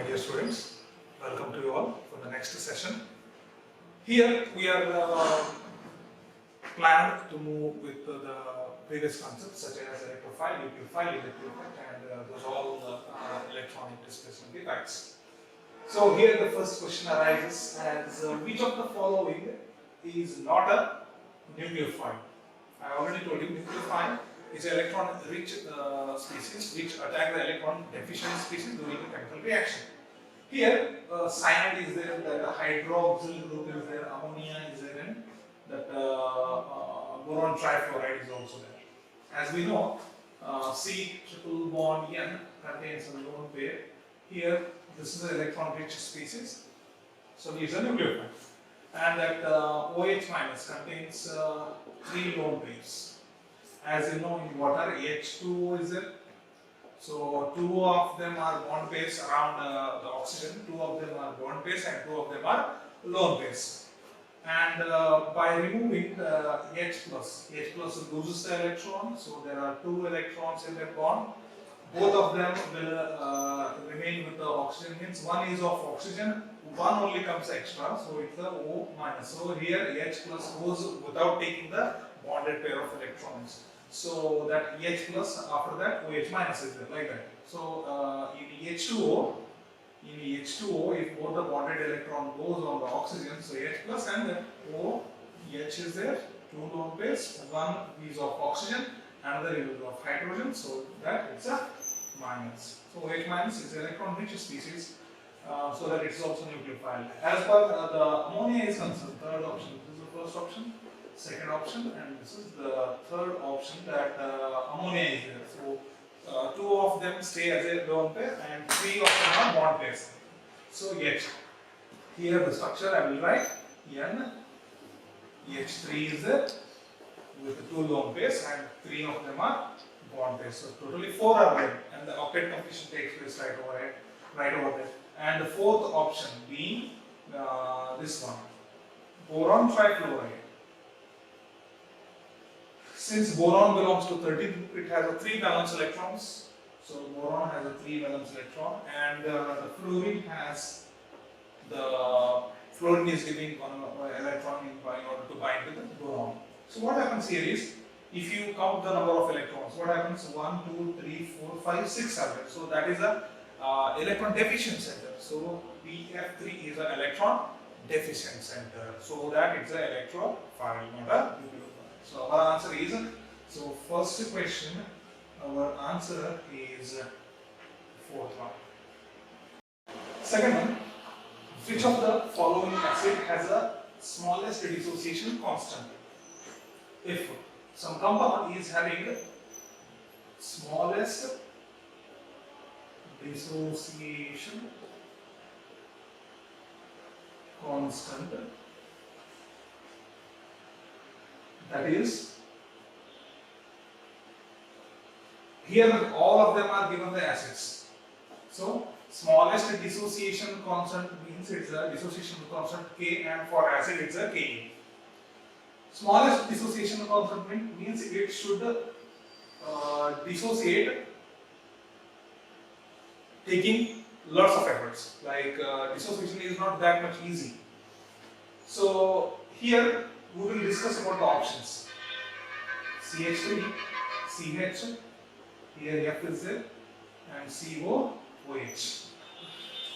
dear students. Welcome to you all for the next session. Here we are planned to move with the previous concepts such as electrophile, nucleophile, electrophile, and those all electronic displacement effects. So here the first question arises as which of the following is not a nucleophile? I already told you nucleophile is an electron-rich species which attack the electron-deficient species during a chemical reaction. Here, cyanide is there, the hydroxyl group is there, ammonia is there, and that boron trifluoride is also there. As we know, C triple bond N contains a lone pair. Here, this is an electron-rich species, so it's a nucleophile. And that OH minus contains 3 lone pairs. As you know, in water, H2O is there. So 2 of them are bond pairs around the oxygen, 2 of them are bond pairs, and 2 of them are lone pairs. And by removing H plus loses the electron, so there are 2 electrons in that bond. Both of them will remain with the oxygen, means one is of oxygen, one only comes extra, so it's the O minus. So here H plus goes without taking the bonded pair of electrons. So that H plus, after that OH minus is there, like that. So in H2O, if both the bonded electron goes on the oxygen, so H plus and then OH is there, 2 lone pairs, one is of oxygen, another is of hydrogen, so that it's a minus. So OH minus is electron-rich species, so that it's also nucleophile. As per the ammonia is concerned, third option, this is the first option, second option, and this is the third option, that ammonia is there. So 2 of them stay as a lone pair and 3 of them are bond pairs. So yet, here the structure I will write N, H3 is there with 2 lone pairs and 3 of them are bond pairs. So totally 4 are there, and the octet completion takes place right over there. And the fourth option being this one, boron trifluoride. Since boron belongs to 13 group, it has a 3 valence electrons. So boron has a 3 valence electron, and the fluorine is giving one electron in order to bind with the boron. So what happens here is, if you count the number of electrons, what happens? 1, 2, 3, 4, 5, 6 are there. So that is a electron deficient center. So BF3 is an electron deficient center. So that it's an electrophile, not a nucleophile. So our answer is, so first question, our answer is fourth one. Second one, which of the following acid has a smallest dissociation constant? If some compound is having smallest dissociation constant, that is, here all of them are given the acids. So smallest dissociation constant means it's a dissociation constant K, and for acid it's a Ka. Smallest dissociation constant means it should dissociate taking lots of efforts. Like dissociation is not that much easy. So here we will discuss about the options. CH3, CH, here F is there, and CO, OH. This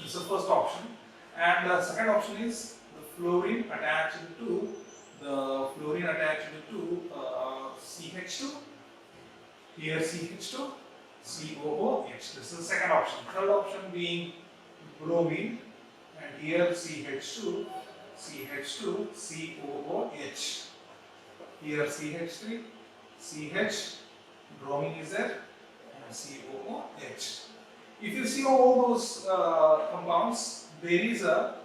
is the first option. And the second option is the fluorine attached to CH2, here CH2, COOH. This is the second option. Third option being bromine, and here CH2, COOH. Here CH3, CH, bromine is there, and COOH. If you see all those compounds, there is a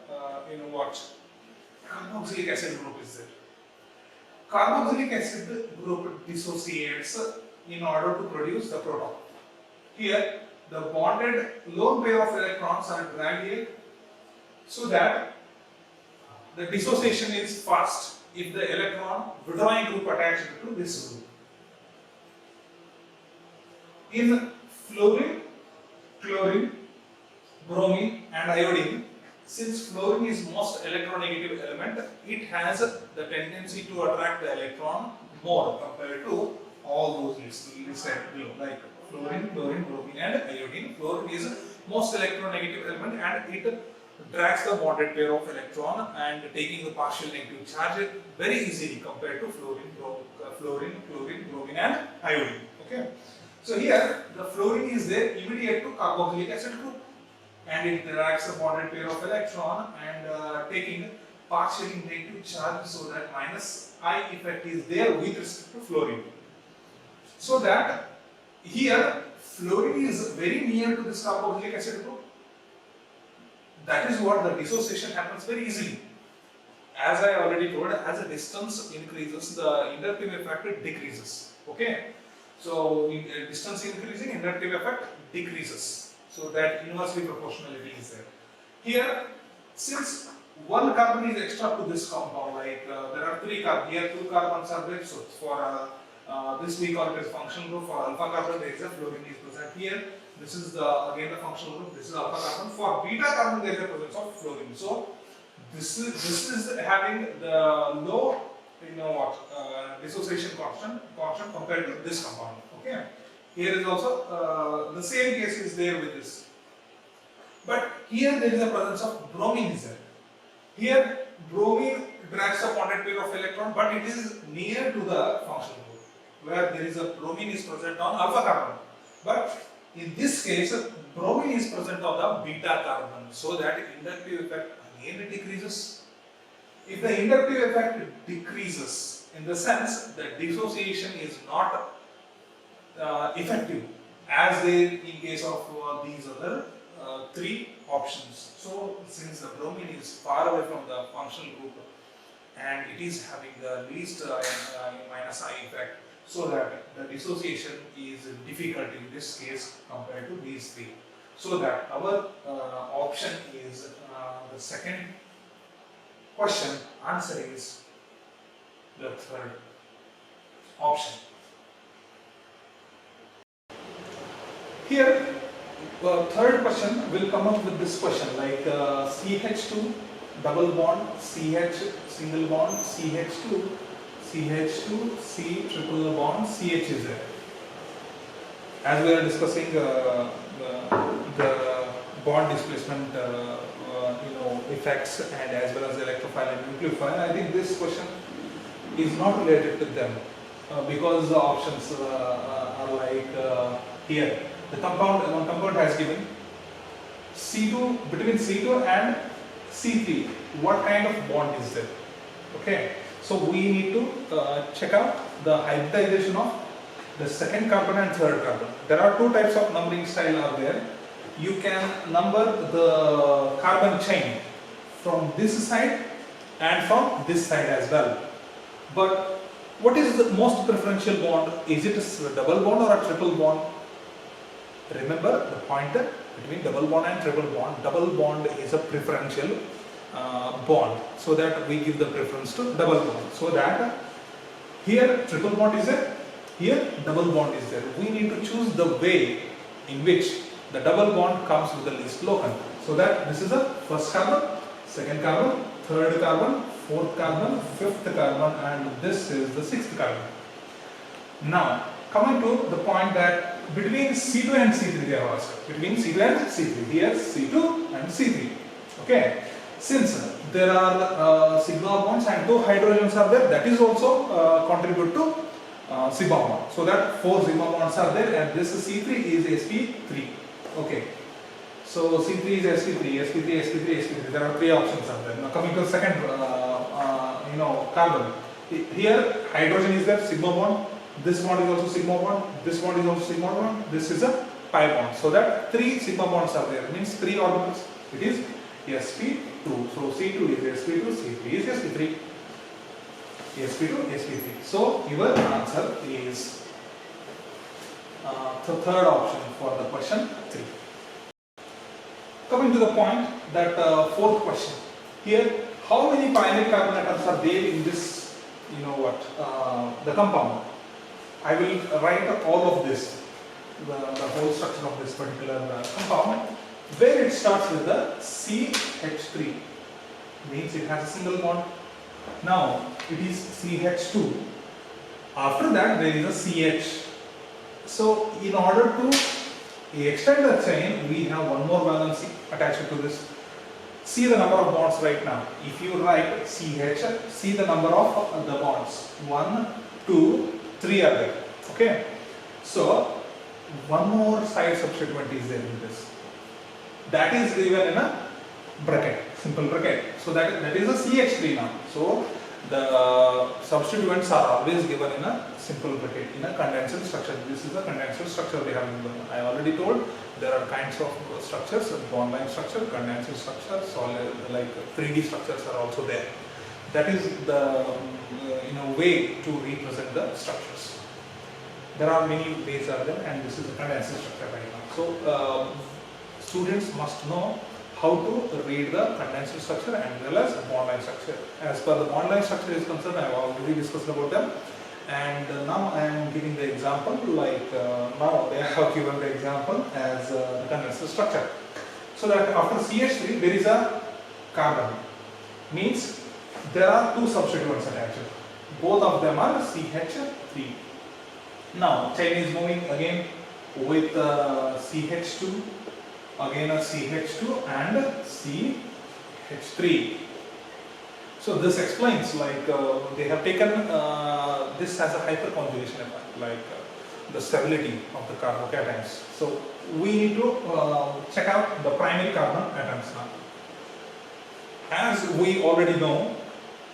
carboxylic acid group is there. Carboxylic acid group dissociates in order to produce the proton. Here, the bonded lone pair of electrons are dragged here, so that the dissociation is fast if the electron withdrawing group attached to this group. In fluorine, chlorine, bromine and iodine. Since fluorine is most electronegative element, it has the tendency to attract the electron more compared to all those listed below, like fluorine, chlorine, bromine and iodine. Fluorine is most electronegative element and it drags the bonded pair of electron and taking the partial negative charge very easily compared to fluorine, chlorine, bromine and iodine. Okay. So here the fluorine is there immediate to carboxylic acid group and it drags the bonded pair of electron and taking partially negative charge, so that minus I effect is there with respect to fluorine. So that here fluorine is very near to this carboxylic acid group. That is what the dissociation happens very easily. As I already told, as the distance increases, the inductive effect decreases. Okay. So distance increasing, inductive effect decreases. So that inversely proportionality is there. Here, since one carbon is extra to this compound, like there are 3 carbons, here 2 carbons are there. So for this we call it as functional group. For alpha carbon, there is a fluorine is present here. This is again the functional group. This is alpha carbon. For beta carbon, there is a presence of fluorine. So this is having the low, dissociation constant compared to this compound. Okay. Here is also the same case is there with this. But here there is a presence of bromine is there. Here bromine drags the bonded pair of electron, but it is near to the functional group, where there is a bromine is present on alpha carbon. But in this case, bromine is present on the beta carbon, so that inductive effect again decreases. If the inductive effect decreases, in the sense that dissociation is not effective, as in case of these other 3 options. So since the bromine is far away from the functional group and it is having the least minus I effect, so that the dissociation is difficult in this case compared to these 3. So that our option is the second question. Answer is the third option. Here, third question will come up with this question, like CH2 double bond, CH single bond, CH2, CH2, C triple bond, CH is there. As we are discussing the bond displacement effects and as well as electrophile and nucleophile, I think this question is not related to them because the options are like here. The one compound has given C2, between C2 and C3, what kind of bond is there? Okay, so we need to check out the hybridization of the second carbon and third carbon. There are 2 types of numbering style are there. You can number the carbon chain from this side and from this side as well. But what is the most preferential bond? Is it a double bond or a triple bond? Remember the pointer between double bond and triple bond. Double bond is a preferential bond, so that we give the preference to double bond. So that here triple bond is there, here double bond is there. We need to choose the way in which the double bond comes with the least locant. So that this is the first carbon, second carbon, third carbon, fourth carbon, fifth carbon, and this is the sixth carbon. Now coming to the point that between C2 and C3 they have asked. Between C2 and C3. Here C2 and C3. Okay. Since there are sigma bonds and 2 hydrogens are there, that is also contribute to sigma bond. So that 4 sigma bonds are there, and this C3 is sp3. Okay. So C3 is sp3, sp3, sp3, sp3. There are 3 options are there. Now coming to the second, carbon. Here hydrogen is there, sigma bond. This bond is also sigma bond, this bond is also sigma bond, this is a pi bond. So that 3 sigma bonds are there, means 3 orbitals. It is sp2. So C2 is sp2, C3 is sp3. sp2, sp3. So your answer is the third option for the question 3. Coming to the point that fourth question. Here, how many primary carbon atoms are there in this, the compound? I will write all of this, the whole structure of this particular compound. where it starts with the CH3, means it has a single bond. Now it is CH2. After that there is a CH. So in order to extend the chain, we have one more valency attached to this. See the number of bonds right now. If you write CH, see the number of the bonds. 1, 2, 3 are there. Okay. So one more side substituent is there in this. That is given in a bracket, simple bracket. So that is a CH3 now. So the substituents are always given in a simple bracket in a condensed structure. This is a condensed structure we have given. I already told there are kinds of structures: bond line structure, condensed structure, solid, like 3D structures are also there. That is the way to represent the structures. There are many ways are there, and this is a condensed structure right now. So students must know how to read the condensed structure as well as bond line structure. As per the bond line structure is concerned, I have already discussed about them, and now I am giving the example. Like now they have given the example as the condensed structure. So that after CH3 there is a carbon, means there are two substituents attached. Both of them are CH3. Now chain is moving again with CH2. Again a CH2 and CH3. So this explains, like they have taken this as a hyperconjugation effect, like the stability of the carbocations. So we need to check out the primary carbon atoms now. As we already know,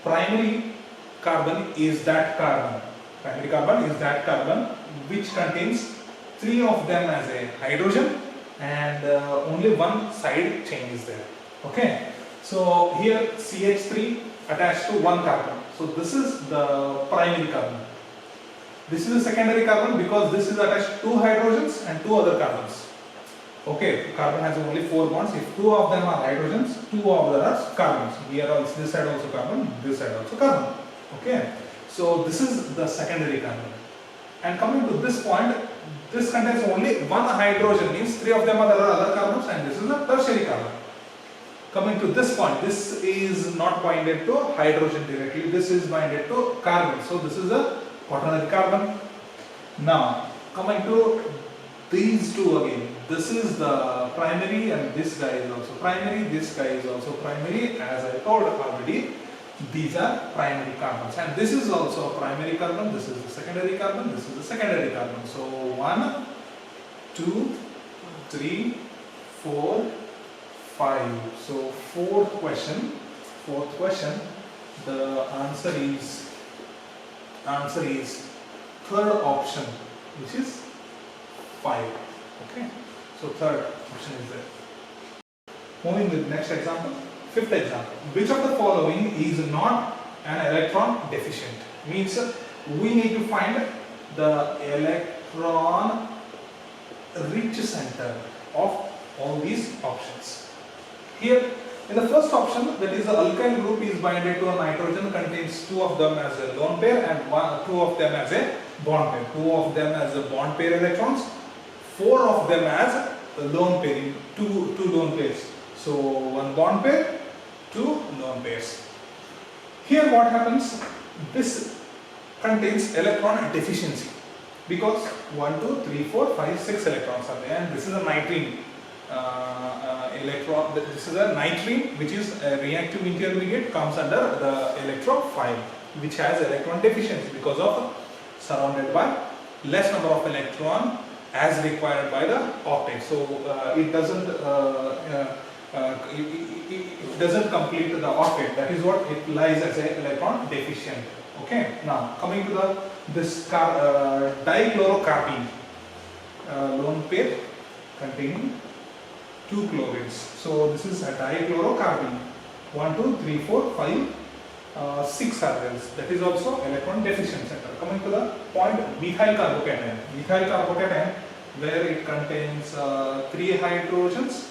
primary carbon is that carbon. Primary carbon is that carbon which contains 3 of them as a hydrogen, and only one side chain is there. Okay, so here CH3 attached to one carbon. So this is the primary carbon. This is the secondary carbon because this is attached to 2 hydrogens and 2 other carbons. Okay, carbon has only 4 bonds. If 2 of them are hydrogens, 2 of them are carbons. Here also, this side also carbon, this side also carbon. Okay, so this is the secondary carbon. And coming to this point, this contains only one hydrogen, means 3 of them are the other carbons, and this is a tertiary carbon. Coming to this point, this is not binded to hydrogen directly, this is binded to carbon. So this is a quaternary carbon. Now coming to these two again, this is the primary and this guy is also primary, this guy is also primary. As I told already, these are primary carbons, and this is also a primary carbon, this is the secondary carbon, this is the secondary carbon. So 1, 2, 3, 4, 5. So fourth question, the answer is third option, which is 5. Okay, so third option is there. Moving with next example. Fifth example, which of the following is not an electron deficient? Means we need to find the electron rich center of all these options. Here in the first option, that is the alkyl group is binded to a nitrogen, contains 2 of them as a lone pair and 2 of them as a bond pair. 2 of them as a bond pair electrons, 4 of them as a lone pair, two lone pairs. So 1 bond pair, 2 lone pairs. Here what happens, this contains electron deficiency because 1, 2, 3, 4, 5, 6 electrons are there, and this is a nitrine electron. This is a nitrine which is a reactive intermediate, comes under the electrophile, which has electron deficiency because of surrounded by less number of electron as required by the octet. So it doesn't complete the octet. That is what it lies as a electron deficient. Okay. Now coming to this dichlorocarbene, lone pair containing 2 chlorines. So this is a dichlorocarbene. 1, 2, 3, 4, 5, 6 are there. That is also electron deficient center. Coming to the point, methyl carbocation. Methyl carbocation, where it contains 3 hydrogens,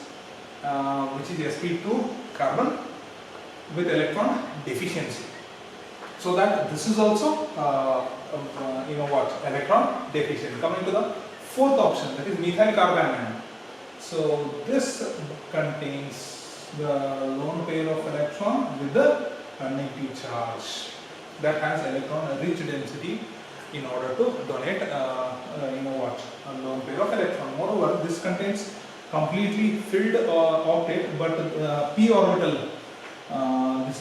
which is sp2 carbon with electron deficiency. So that this is also electron deficient. Coming to the fourth option, that is methyl carbanion. So this contains the lone pair of electron with the negative charge that has electron rich density in order to donate a lone pair of electron. Moreover, this contains completely filled octet, but p orbital,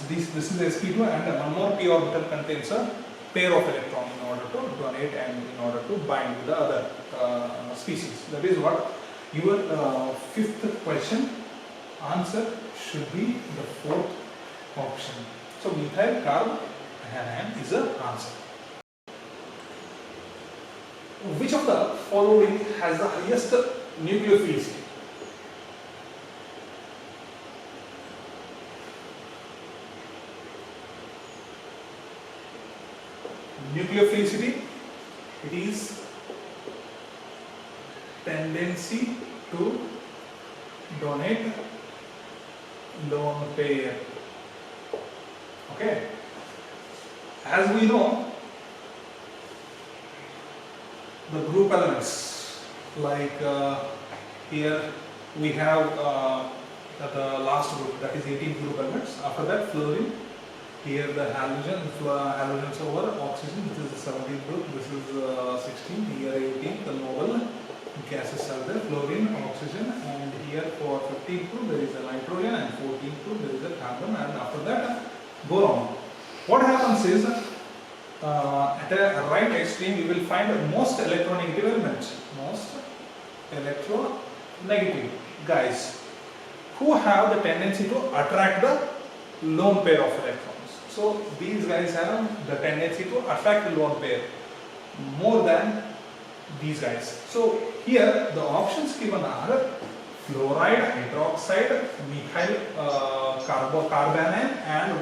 this is sp2, and one more p orbital contains a pair of electron in order to donate and in order to bind with the other species. That is what your fifth question answer should be the fourth option. So methyl carbanion is the answer. Which of the following has the highest nucleophilicity? Nucleophilicity, it is tendency to donate lone pair. Okay, as we know, the group elements, like here we have the last group, that is 18 group elements. After that, fluorine. Here the halogens over oxygen. This is the 17th group. This is 16. Here 18. The noble gases are there: fluorine, oxygen, and here for 15th group there is a nitrogen, and 14th group there is a carbon, and after that boron. What happens is, at a right extreme you will find most electronegative element. Most electronegative guys who have the tendency to attract the lone pair of electrons. So these guys have the tendency to attract the lone pair more than these guys. So here the options given are fluoride, hydroxide, methyl carbanion, and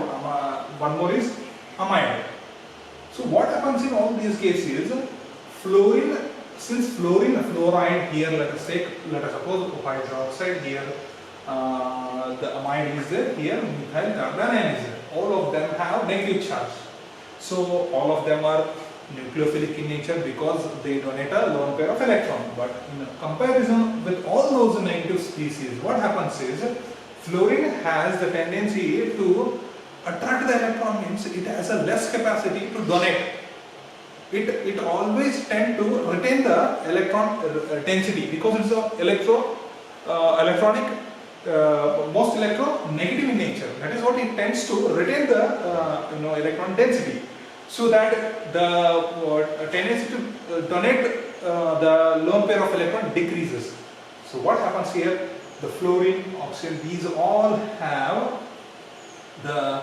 one more is amide. So what happens in all these cases? Fluorine, since fluoride here, let us suppose hydroxide here, the amide is there, here methyl carbanion is there. All of them have negative charge. So all of them are nucleophilic in nature because they donate a lone pair of electron. But in comparison with all those negative species, what happens is fluorine has the tendency to attract the electron, means it has a less capacity to donate. It always tend to retain the electron density because it's a electronic most electronegative in nature. That is what it tends to retain the electron density, so that the tendency to donate the lone pair of electron decreases. So what happens here? The fluorine, oxygen, these all have the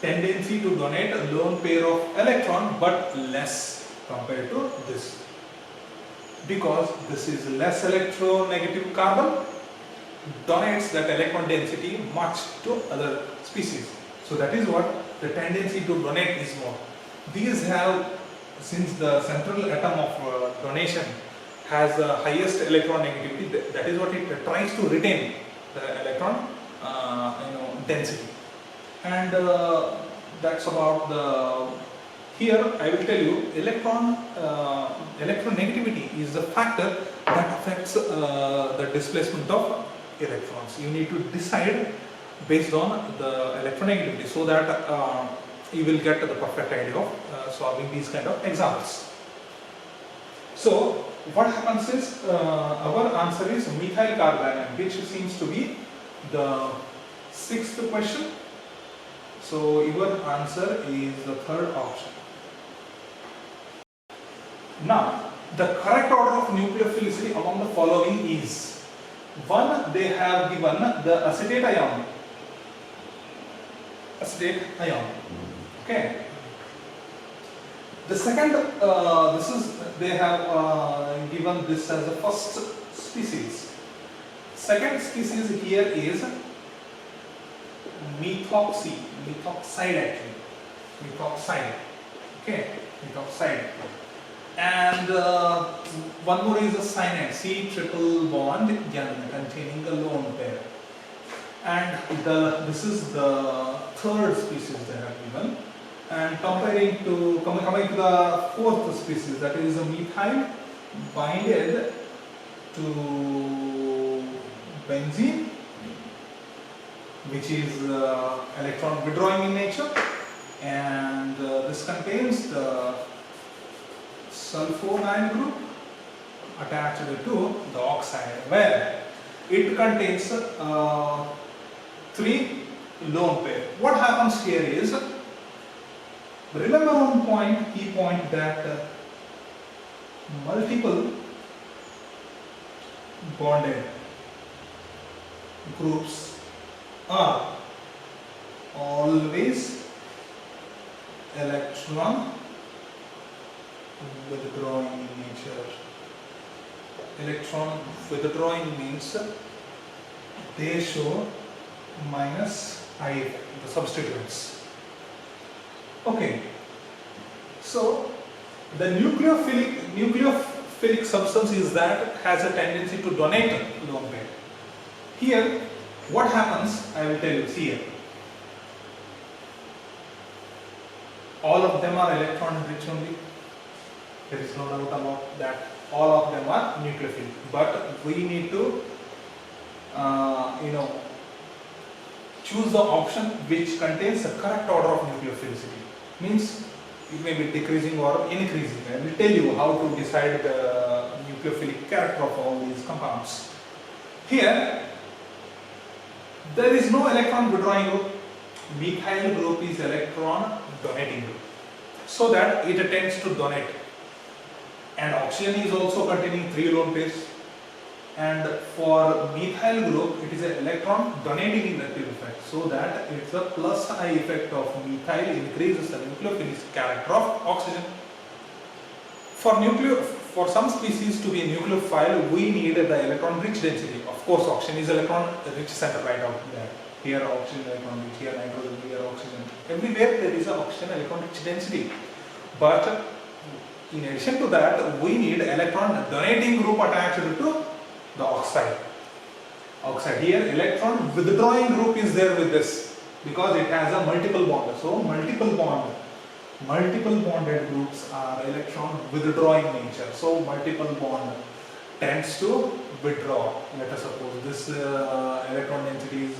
tendency to donate a lone pair of electron, but less compared to this, because this is less electronegative carbon donates that electron density much to other species. So that is what the tendency to donate is more. These have, since the central atom of donation has the highest electron negativity, that is what it tries to retain the electron density. And that's about the, here I will tell you, electronegativity is the factor that affects the displacement of electrons. You need to decide based on the electronegativity, so that you will get the perfect idea of solving these kind of examples. So what happens is, our answer is methyl carbanion, which seems to be the sixth question. So your answer is the third option. Now, the correct order of nucleophilicity among the following is: 1, they have given the acetate ion. Okay. The second, they have given this as the first species. Second species here is methoxide. Okay, methoxide. And one more is a cyanide, C triple bond N, containing a lone pair. And this is the third species they have given. And coming to the fourth species, that is a methyl binded to benzene, which is electron withdrawing in nature, and this contains the sulfonine group attached to the oxide, where it contains 3 lone pair. What happens here is, remember one point, key point, that multiple bonded groups are always electron withdrawing in nature. Electron withdrawing means they show minus I, the substituents. Okay, so the nucleophilic substance is that has a tendency to donate lone pair. Here, what happens, I will tell you here. All of them are electron rich only. There is no doubt about that. All of them are nucleophilic. But we need to, choose the option which contains the correct order of nucleophilicity. Means it may be decreasing or increasing. I will tell you how to decide the nucleophilic character of all these compounds. Here, there is no electron withdrawing group. Methyl group is electron donating group, so that it tends to donate. And oxygen is also containing 3 lone pairs. And for methyl group, it is an electron donating inductive effect, so that it's a plus I effect of methyl increases the nucleophilic character of oxygen. For some species to be a nucleophile, we need the electron rich density. Of course, oxygen is electron rich center right out there. Here oxygen electron rich, here nitrogen, here oxygen. Everywhere there is an oxygen electron rich density. But in addition to that, we need electron donating group attached to the oxide. Here, electron withdrawing group is there with this because it has a multiple bond. So multiple bonded groups are electron withdrawing nature. So multiple bond tends to withdraw. Let us suppose this electron density is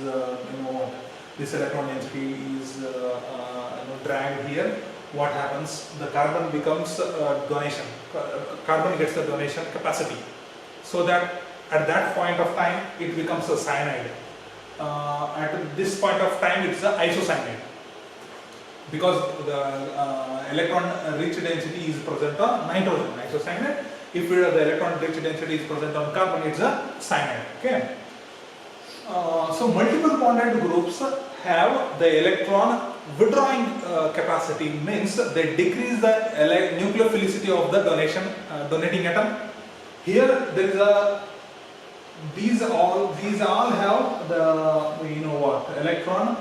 this electron density is dragged here. What happens? The carbon becomes donation. Carbon gets the donation capacity, so that at that point of time it becomes a cyanide. At this point of time it's a isocyanide, because the electron rich density is present on nitrogen, isocyanide. If the electron rich density is present on carbon, it's a cyanide. Okay. So multiple bonded groups have the electron withdrawing capacity, means they decrease the nucleophilicity of the donating atom. Here there is a these all have the electron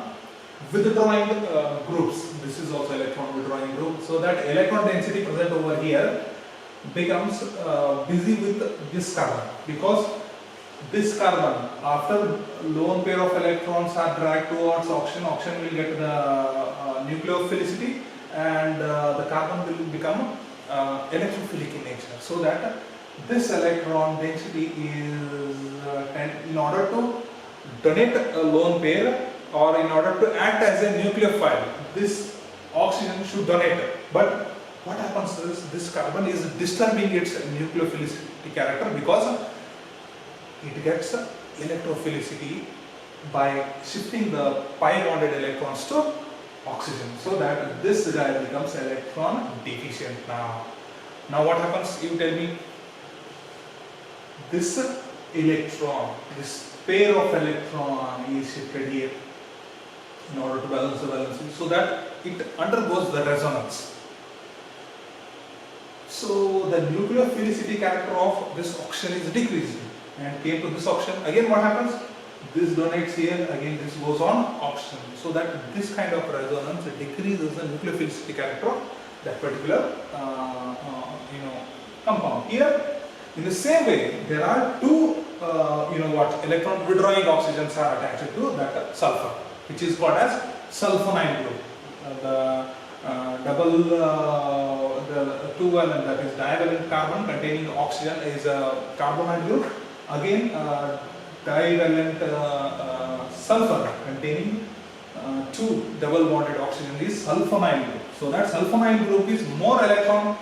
withdrawing groups. This is also electron withdrawing group, so that electron density present over here becomes busy with this carbon, because this carbon, after lone pair of electrons are dragged towards oxygen will get the nucleophilicity, and the carbon will become electrophilic in nature, so that this electron density is in order to donate a lone pair, or in order to act as a nucleophile, this oxygen should donate. But what happens is this carbon is disturbing its nucleophilicity character, because it gets electrophilicity by shifting the pi bonded electrons to oxygen, so that this guy becomes electron deficient. Now what happens? You tell me. This electron, this pair of electron is shifted here in order to balance the valency, so that it undergoes the resonance. So the nucleophilicity character of this oxygen is decreasing, and came to this oxygen. Again, what happens? This donates here, again this goes on oxygen, so that this kind of resonance decreases the nucleophilicity character of that particular compound. Here, in the same way, there are two electron withdrawing oxygens are attached to that sulfur, which is called as sulfonine group. The two valent, that is divalent carbon containing oxygen, is a carbonide group, again divalent sulfur containing two double bonded oxygen is sulfonyl group. So that sulfonyl group is more electron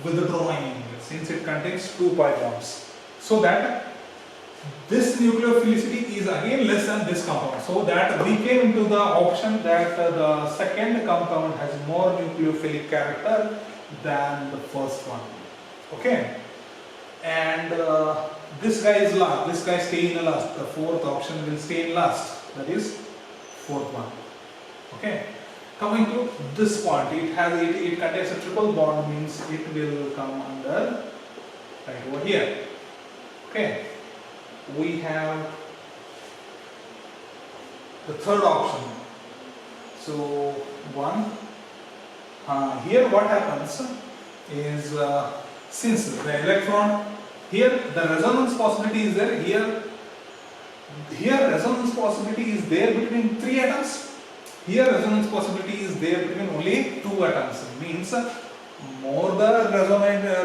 withdrawing since it contains two pi bonds. So that this nucleophilicity is again less than this compound. So that we came into the option that the second compound has more nucleophilic character than the first one. Okay. And this guy is last. This guy stay in last. The fourth option will stay in last. That is fourth one. Okay. Coming to this point, it contains a triple bond, means it will come under right over here. Okay. We have the third option. So one. Here what happens is since the electron here the resonance possibility is there, here resonance possibility is there between three atoms. Here resonance possibility is there between only two atoms. Means more the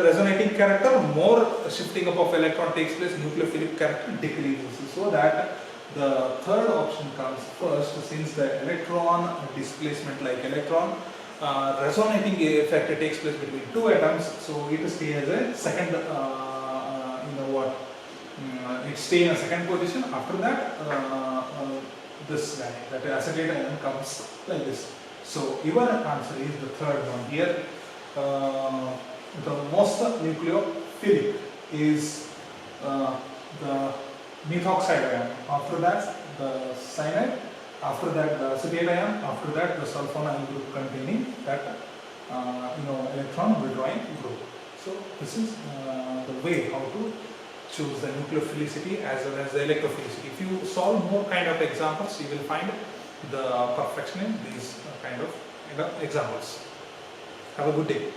resonating character, more shifting up of electron takes place, nucleophilic character decreases. So that the third option comes first, since the electron displacement like electron resonating effect takes place between two atoms. So it stays as a second, it stays in a second position. After that, this guy, that acetate ion comes like this. So your answer is the third one here. The most nucleophilic is the methoxide ion. After that, the cyanide. After that, the acetate ion. After that, the sulfonyl group containing that electron withdrawing group. So this is the way how to choose the nucleophilicity as well as the electrophilicity. If you solve more kind of examples, you will find the perfection in these kind of examples. Have a good day.